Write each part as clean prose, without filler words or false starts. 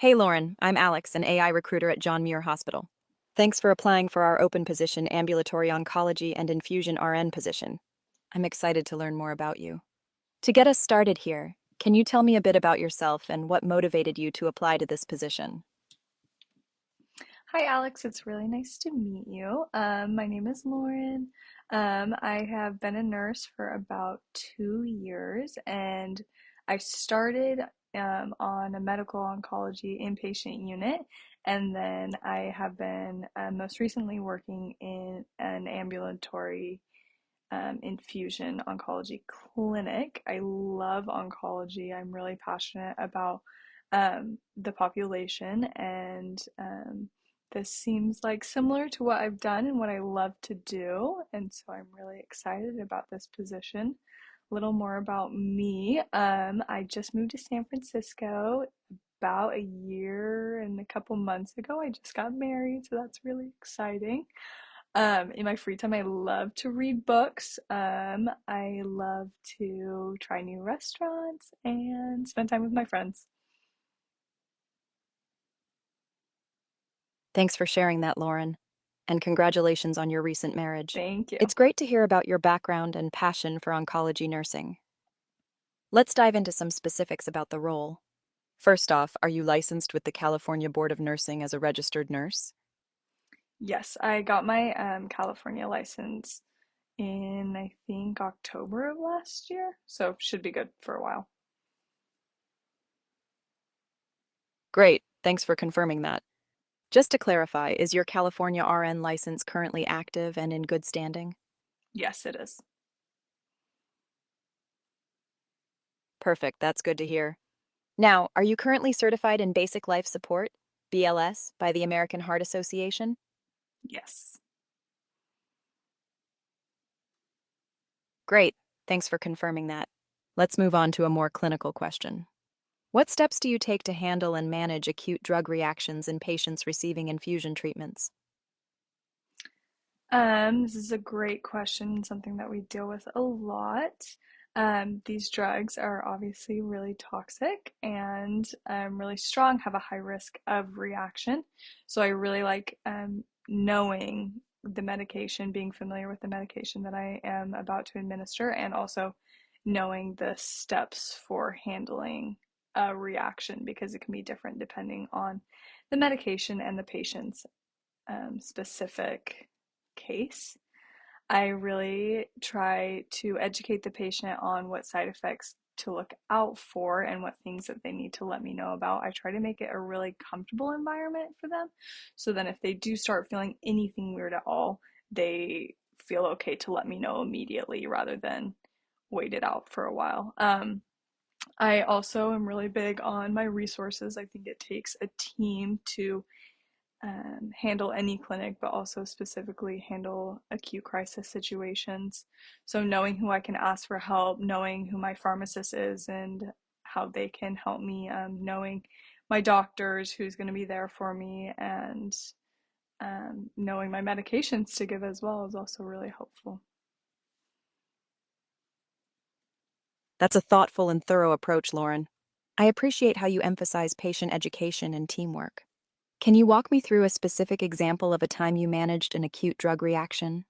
Hey Lauren, I'm Alex, an AI recruiter at John Muir Hospital. Thanks for applying for our open position ambulatory oncology and infusion RN position. I'm excited to learn more about you. To get us started here, can you tell me a bit about yourself and what motivated you to apply to this position? Hi, Alex. It's really nice to meet you. My name is Lauren. I have been a nurse for about 2 years, and I started on a medical oncology inpatient unit, and then I have been most recently working in an ambulatory infusion oncology clinic. I love oncology. I'm really passionate about the population, and this seems like similar to what I've done and what I love to do. And so I'm really excited about this position. A little more about me. I just moved to San Francisco about a year and a couple months ago. I just got married, so that's really exciting. In my free time, I love to read books. I love to try new restaurants and spend time with my friends. Thanks for sharing that, Lauren, and congratulations on your recent marriage. Thank you. It's great to hear about your background and passion for oncology nursing. Let's dive into some specifics about the role. First off, are you licensed with the California Board of Nursing as a registered nurse? Yes, I got my California license in, I think, October of last year, so should be good for a while. Great, thanks for confirming that. Just to clarify, is your California RN license currently active and in good standing? Yes, it is. Perfect, that's good to hear. Now, are you currently certified in Basic Life Support, BLS, by the American Heart Association? Yes. Great, thanks for confirming that. Let's move on to a more clinical question. What steps do you take to handle and manage acute drug reactions in patients receiving infusion treatments? This is a great question, something that we deal with a lot. These drugs are obviously really toxic and really strong, have a high risk of reaction. So I really like knowing the medication, being familiar with the medication that I am about to administer, and also knowing the steps for handling a reaction because it can be different depending on the medication and the patient's specific case. I really try to educate the patient on what side effects to look out for and what things that they need to let me know about. I try to make it a really comfortable environment for them so then if they do start feeling anything weird at all, they feel okay to let me know immediately rather than wait it out for a while. I also am really big on my resources. I think it takes a team to handle any clinic, but also specifically handle acute crisis situations. So, knowing who I can ask for help, knowing who my pharmacist is and how they can help me, knowing my doctors, who's going to be there for me, and knowing my medications to give as well is also really helpful. That's a thoughtful and thorough approach, Lauren. I appreciate how you emphasize patient education and teamwork. Can you walk me through a specific example of a time you managed an acute drug reaction?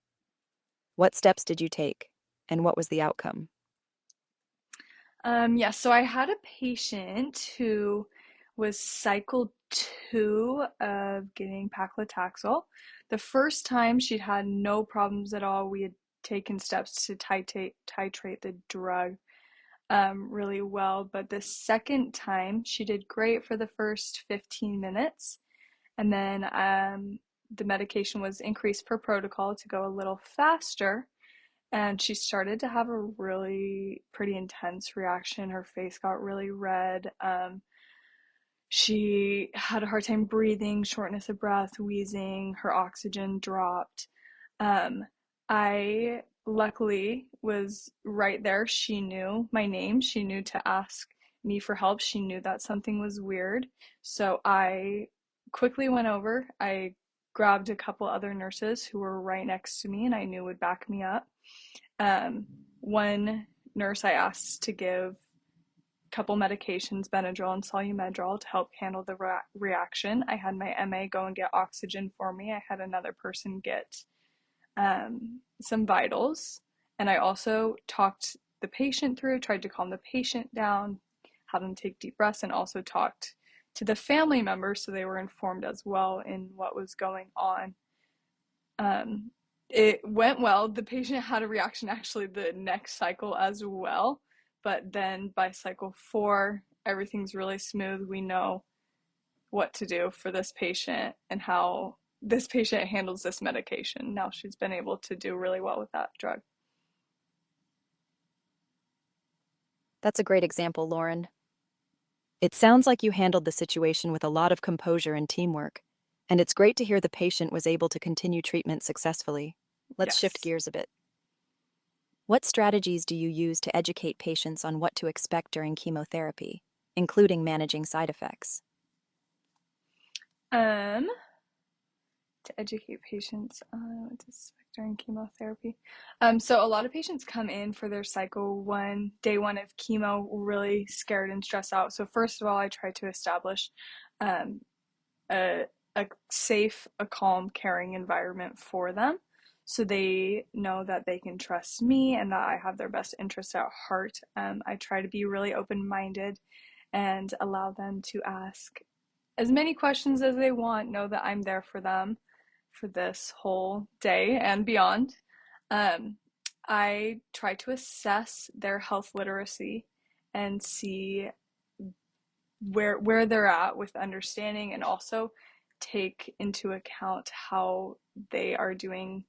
What steps did you take, and what was the outcome? Yeah, so I had a patient who was cycle two of getting paclitaxel. The first time she'd had no problems at all. We had taken steps to titrate the drug really well, but the second time she did great for the first 15 minutes, and then the medication was increased per protocol to go a little faster and she started to have a really pretty intense reaction. Her face got really red. She had a hard time breathing, shortness of breath, wheezing, her oxygen dropped. Um, I luckily was right there. She knew my name, she knew to ask me for help, she knew that something was weird. So I quickly went over. I grabbed a couple other nurses who were right next to me and I knew would back me up. One nurse I asked to give couple medications, Benadryl and Solumedrol, to help handle the reaction. I had my MA go and get oxygen for me. I had another person get some vitals. And I also talked the patient through, tried to calm the patient down, had them take deep breaths, and also talked to the family members so they were informed as well in what was going on. Um, it went well. The patient had a reaction actually the next cycle as well, but then by cycle 4, everything's really smooth. We know what to do for this patient and how this patient handles this medication. Now she's been able to do really well with that drug. That's a great example, Lauren. It sounds like you handled the situation with a lot of composure and teamwork, and it's great to hear the patient was able to continue treatment successfully. Let's shift Yes. gears a bit. What strategies do you use to educate patients on what to expect during chemotherapy, including managing side effects? Um, to educate patients on what to expect during chemotherapy. So a lot of patients come in for their cycle 1, day 1 of chemo, really scared and stressed out. So first of all, I try to establish um, a, a safe, a calm, caring environment for them, so they know that they can trust me and that I have their best interests at heart. I try to be really open-minded and allow them to ask as many questions as they want, know that I'm there for them for this whole day and beyond. Um, I try to assess their health literacy and see where they're at with understanding, and also take into account how they are doing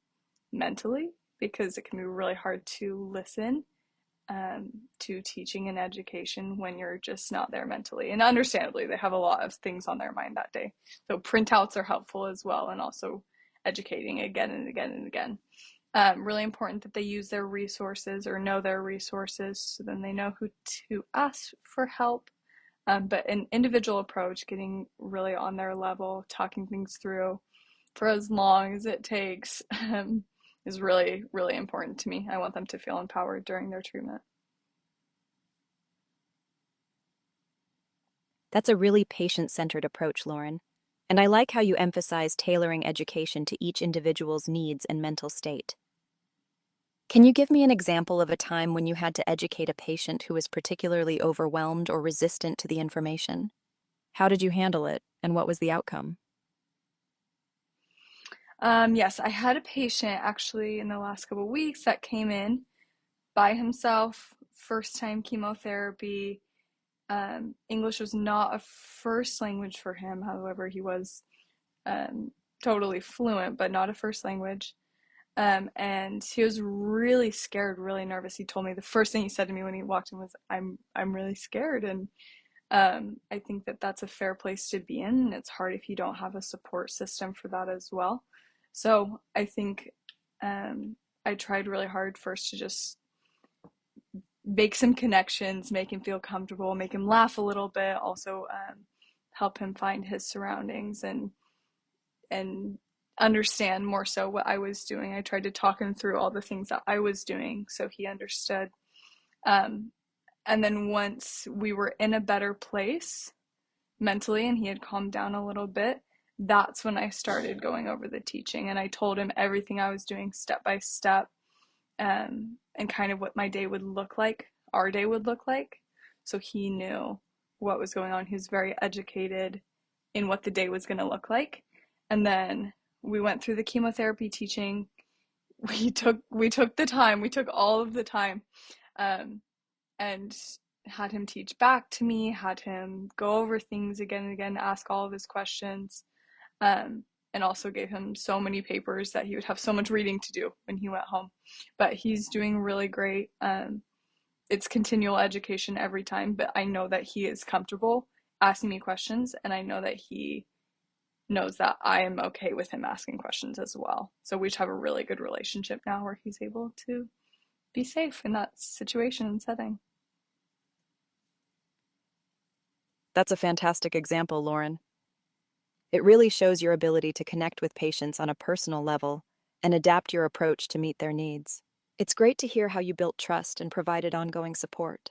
mentally, because it can be really hard to listen to teaching and education when you're just not there mentally. And understandably, they have a lot of things on their mind that day. So printouts are helpful as well, and also educating again and again and again. Really important that they use their resources or know their resources, so then they know who to ask for help. But an individual approach, getting really on their level, talking things through for as long as it takes, is really, really important to me. I want them to feel empowered during their treatment. That's a really patient-centered approach, Lauren. And I like how you emphasize tailoring education to each individual's needs and mental state. Can you give me an example of a time when you had to educate a patient who was particularly overwhelmed or resistant to the information? How did you handle it, and what was the outcome? Yes, I had a patient actually in the last couple of weeks that came in by himself, first time chemotherapy. English was not a first language for him. However, he was um, totally fluent, but not a first language. And he was really scared, really nervous. He told me the first thing he said to me when he walked in was, "I'm really scared." And I think that that's a fair place to be in, and it's hard if you don't have a support system for that as well. So I think I tried really hard first to just make some connections, make him feel comfortable, make him laugh a little bit, also help him find his surroundings and understand more so what I was doing. I tried to talk him through all the things that I was doing so he understood. Um, and then once we were in a better place mentally and he had calmed down a little bit, that's when I started going over the teaching, and I told him everything I was doing step by step, and kind of what my day would look like, our day would look like. So he knew what was going on. He was very educated in what the day was going to look like. And then we went through the chemotherapy teaching. We took the time. We took all of the time, um, and had him teach back to me. Had him go over things again and again, ask all of his questions. Um, and also gave him so many papers that he would have so much reading to do when he went home. But he's doing really great. It's continual education every time, but I know that he is comfortable asking me questions, and I know that he knows that I am okay with him asking questions as well. So we just have a really good relationship now where he's able to be safe in that situation and setting. That's a fantastic example, Lauren. It really shows your ability to connect with patients on a personal level and adapt your approach to meet their needs. It's great to hear how you built trust and provided ongoing support.